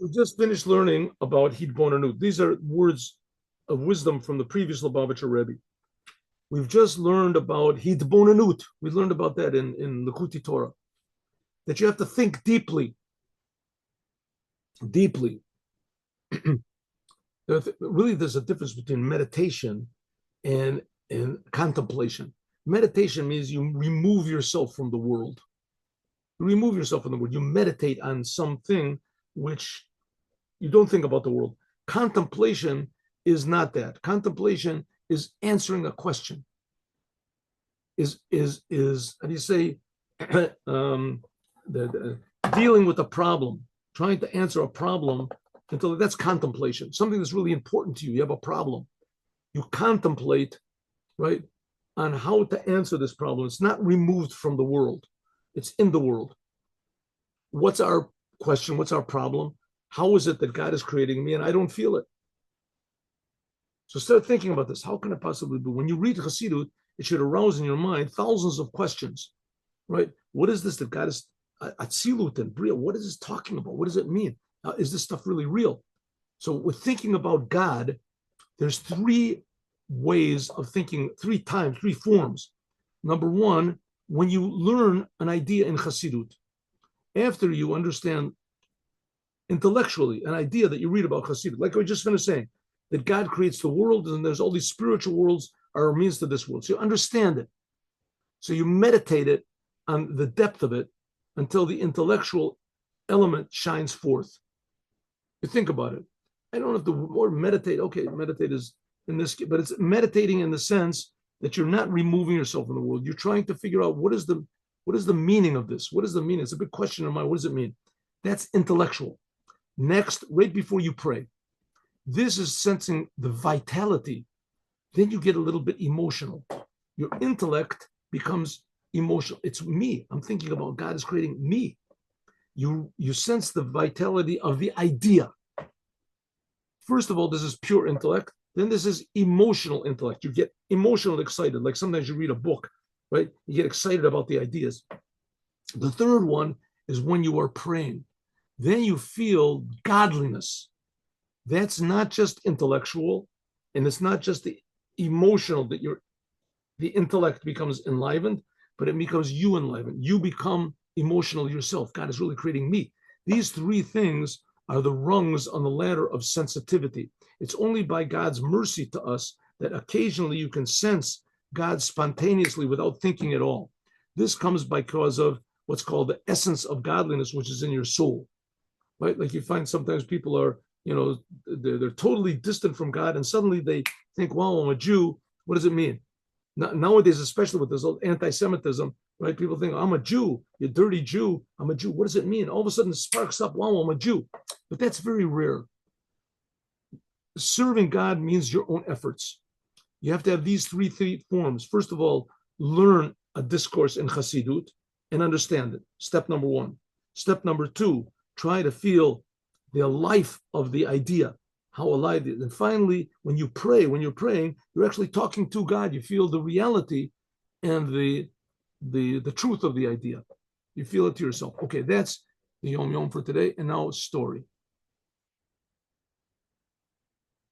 We just finished learning about Hidbonanut. These are words of wisdom from the previous Lubavitcher Rebbe. We've just learned about Hidbonanut. We learned about that in Likkutei Torah, that you have to think deeply. Deeply. Really, there's a difference between meditation and contemplation. Meditation means you remove yourself from the world. You remove yourself from the world. You meditate on something which you don't think about the world. Contemplation is not that. Contemplation is answering a question. Is how do you say, dealing with a problem, trying to answer a problem until that's contemplation. Something that's really important to you. You have a problem. You contemplate, right, on how to answer this problem. It's not removed from the world. It's in the world. What's our question? What's our problem? How is it that God is creating me and I don't feel it? So start thinking about this. How can it possibly be? When you read Chassidut, it should arouse in your mind thousands of questions, right? What is this that God is, Atzilut and Bria, what is this talking about? What does it mean? Is this stuff really real? So we're thinking about God. There's three ways of thinking, three forms. Number one, when you learn an idea in Chassidut, after you understand intellectually an idea that you read about Chassidut, like we just finished saying, that God creates the world and there's all these spiritual worlds are means to this world. So you understand it. So you meditate it on the depth of it until the intellectual element shines forth. You think about it. I don't have the word meditate. Okay, meditate is in this, but it's meditating in the sense that you're not removing yourself from the world. You're trying to figure out what is the meaning of this? What is the meaning? It's a big question in mind. What does it mean? That's intellectual. Next, right before you pray, this is sensing the vitality. Then you get a little bit emotional. Your intellect becomes emotional. It's me. I'm thinking about God is creating me. You sense the vitality of the idea. First of all, this is pure intellect. Then this is emotional intellect. You get emotionally excited. Like sometimes you read a book, right? You get excited about the ideas. The third one is when you are praying. Then you feel godliness. That's not just intellectual, and it's not just the emotional that the intellect becomes enlivened, but it becomes you enlivened. You become emotional yourself. God is really creating me. These three things are the rungs on the ladder of sensitivity. It's only by God's mercy to us that occasionally you can sense God spontaneously without thinking at all. This comes because of what's called the essence of godliness, which is in your soul, right? Like you find sometimes people are, they're totally distant from God, and suddenly they think, "Wow, I'm a Jew." What does it mean? Nowadays, especially with this old anti-Semitism, right? People think, "I'm a Jew, you dirty Jew, I'm a Jew." What does it mean? All of a sudden it sparks up, "Wow, I'm a Jew." But that's very rare. Serving God means your own efforts. You have to have these three forms. First of all, learn a discourse in Chassidut and understand it. Step number one. Step number two, try to feel the life of the idea, how alive it is. And finally, when you're praying, you're actually talking to God. You feel the reality and the truth of the idea. You feel it to yourself. Okay, that's the Yom Yom for today. And now story.